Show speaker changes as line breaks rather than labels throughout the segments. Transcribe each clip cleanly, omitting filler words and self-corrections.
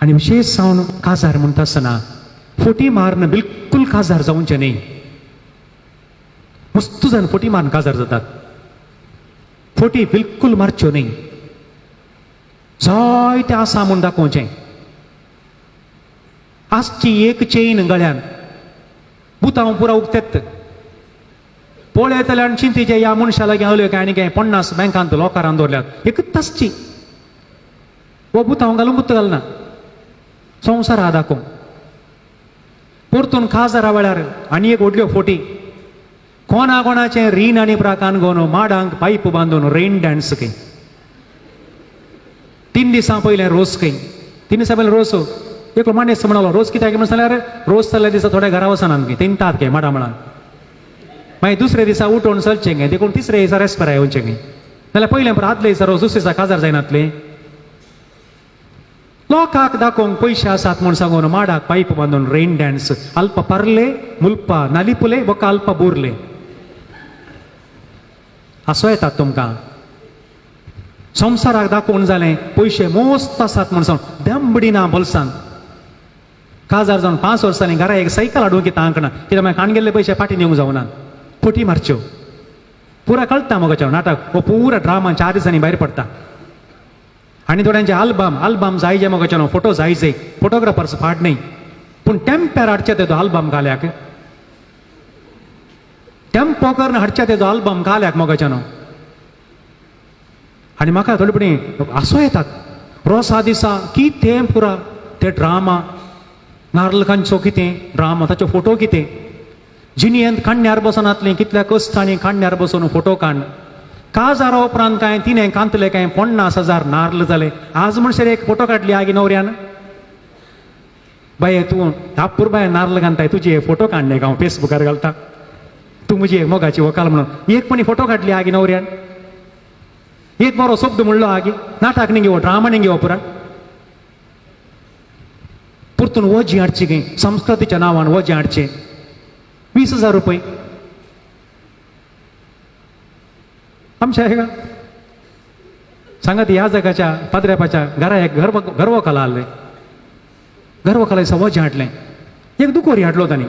आणि विशेष जावन काजार म्हणटा आसतना फोटी मारणं बिलकुल काजार जावचे न्ही. मस्त जाण फोटी मारून काजार जातात. फोटी बिलकुल मारच्यो न्ही. जायते आसा म्हूण दाखोवचें. आजची एक चेन गळ्यान बुतांव पुरा उगतेत. पळयतले आनी चिंतेचे ह्या मनशा लागीं आवल्यो काय आनी काय 50 बँकांत लोकारान दवरल्यात. एकच तासची वो बुतांव घालूंक गुत्त घालना. संवसार हा दाखोवंक. परतून काजारा वेळार आनी एक व्हडल्यो फोटी. कोणा कोणाचें रीण आनी प्राकान घेवन माडांक पायप बांदून रेन डान्स खंय. 3 दिसां पयलें रोस खंय. 3 दिसां पयलें रोस एकलो माणूस म्हणालो रोस कित्याक म्हणून जाल्यार रोस जाल्ल्या दिसा थोड्या घरा वचनात खंय तिणटात खंय माडा म्हणान. मागीर दुसऱ्या दिसा उठोवन चलचें खंय. देखून तिसऱ्या दिसा रेस्पेरा येवचें खंय. नाल्यार पयलें परत आदल्या दिसा रोस दुसऱ्या दिसा काजार जायनातलें. लोकांक दाखोवंक पयशे आसात म्हूण सांगून माडाक पायप बांदून रेन डान्स. अल्प पार्ले मुल्पा नालिपुले बका अल्प बुरले. हांसो येतात तुमकां. संवसाराक दाखोवन जालें पयशे मोस्त आसात म्हूण सांगून दंबडी ना बोल्सांत. काजार जावन 5 वर्सांनी घरा एक सायकल हाडूंक येता आंकना. कित्याक मागीर काण गेल्ले पयशे फाटीन येवंक जावनात. फोटी मारच्यो. पुरा कळटा मोगाचें नाटक. हो पुरा ड्रामा 4 दिसांनी भायर पडटा. आनी थोड्यांचे आल्बम जायचे मोगाचें फोटो जायचे. फोटोग्राफर्स फाट न्ही. पूण टेम्पर हाडचे तेजो आल्बम घाल्याक. टेम्पो करून हाडचे तेजो आल्बम घाल्याक मोगाचें. आनी म्हाका थोडे हांसो येतात. रोसा दिसा कितें पुरा ते ड्रामा. नारलकांचो कितें ड्रामा. ताचे फोटो कितें. जिनियेंत खांड्यार बसून आतलें कितल्या कश्टांनी खांड्यार बसून फोटो काड. काजारा उपरांत काय तिणें कांतले काय 50,000 नारळ जाले. आज म्हणसर एक फोटो काडली आगी नवऱ्यान. बाये तूं धापूर बाय नारळ घालताय तुजे फोटो काडले का हांव फेसबुकार घालता. तूं म्हजी एक मोगाची वकाल म्हणून एक पणी फोटो काडली आगी नवऱ्यान. एक बरो शब्द म्हणलो आगी. नाटक न्ही घेवो ड्रामा न्ही घेवो पुरा. परतून वजी हाडची खंय. संस्कृतीच्या नांवान वजी हाडचे. 20,000 रुपये. आमच्या हे का सांगात ह्या जगाच्या पाद्रेपाच्या घरा एक घरवकाला आले. घरवकाला वजी हाडलें. एक दुकोरी हाडलो तांणी.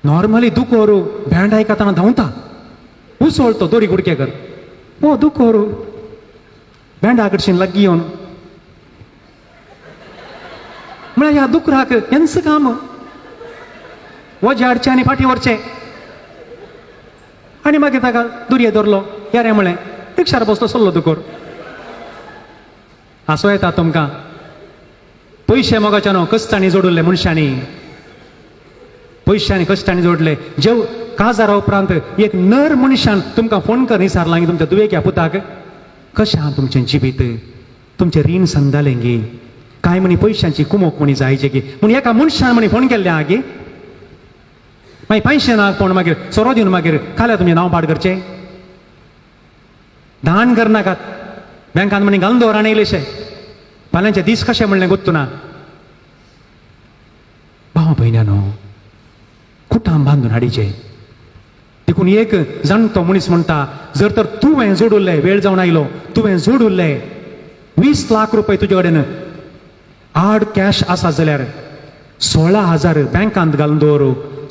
नॉर्मली दुकोरू बँड आयकतना धांवता. उसळतो दोरी गुडके कर. ओ दुकोरू बँडा कडच्यान लागीं येवन म्हळ्यार ह्या दुकराक हेंच काम. वजे हाडचे आनी फाटीं व्हरचे. आनी मागीर ताका दुरये धरलो. यारे म्हळें रिक्षार बसलो चल्लो दुकोर. हांसो येता तुमकां. पयशे मोगाचे न्हू कश्टांनी जोडिल्ले मनशांनी. पयशांनी कश्टांनी जोडले. जेव काजारा उपरांत एक नर मनशान तुमकां फोन कर विचारला की तुमच्या दुवेक्या पुताक कशें आहा तुमचें जिवीत. तुमचें रीण संदालें गे. कांय म्हणी पयशांची कुमोक म्हणी जायचे गे म्हूण एका मनशान म्हणी फोन केल्ले आहा गे. मागीर 500 नाक कोण मागीर सोरो दिवन मागीर खाल्या तुमचें नांव पाड करचें. धान करनाकात. बँकान म्हणी घालून दवर आनी इल्लेशें. फाल्यांचे दीस कशें म्हणलें गोत्तू ना. भाव भयण्यानो कुटाम बांदून हाडीचे. देखून एक जाणटो मनीस म्हणटा जर तर तुवें जोडुल्लें वेळ जावन आयलो तुवें जोडुल्लें 20 लाख रुपये तुजे कडेन हार्ड कॅश आसा जाल्यार 16,000 बँकांत घालून दवर.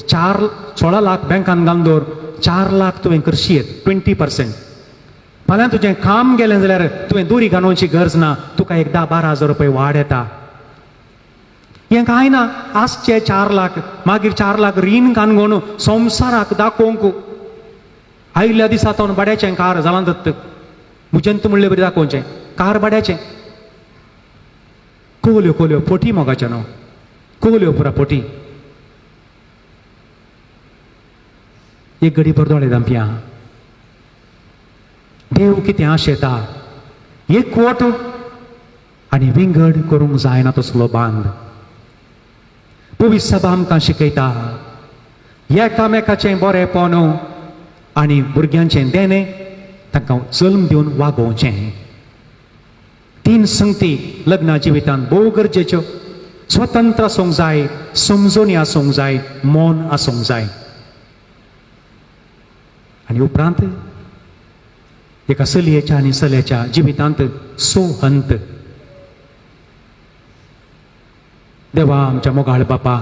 16 लाख बँकांत घालून दवर. 4 लाख तुवें करशी 20%. फाल्यां तुजें काम गेलें जाल्यार तुवें दोरी घालोवची गरज ना. तुका एक 10-12,000 रुपये वाड येता. हें कांय ना. आजचे 4 लाख मागीर 4 लाख रीण काणगोन संवसाराक दाखोवंक आयिल्ल्या दिसा तो बड्याचें कार जालां दत्त. मुजेंत म्हणलें बरी दाखोवचें. कार बड्याचें. कोवल्यो कोवल्यो फोटी मोगाचे न्हू. कोवल्यो पुरा फोटी. एक घडी परदोळे दामप्या. देव कितें आशेता. एकवट आनी विंगड करूंक जायना तसलो बांद. पवित्र सभा आमकां शिकयता एकामेकाचें बरेंपण आनी भुरग्यांचें देणें तांकां जल्म दिवन वागोवचें. 3 संगती लग्ना जिवितांत भोव गरजेच्यो. स्वतंत्र आसूंक जाय. समजूनी आसूंक जाय. मौन आसूंक जाय. आनी उपरांत एका चलयेच्या आनी चल्याच्या जिवितांत सोहंत देवा आमच्या मोगाळ बापा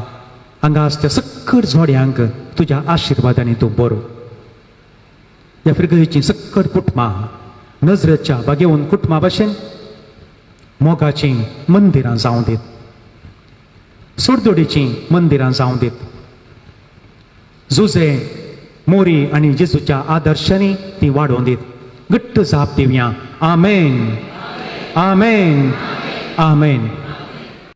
हांगासच्या सक्कट जोड्यांक तुज्या आशिर्वादांनी तूं बरो. ह्या फिरगेची सक्कट कुटुंबां नजरेच्या बागेवन कुटुंबा भाशेन मोगाची मंदिरां जावं दीत, सोडदोडीची मंदिरां जावं दीत. जुजे मोरी आनी जेजूच्या आदर्शांनी ती वाडोवन दीत. घट्ट जाप दिवया. आमेन, आमेन, आमेन.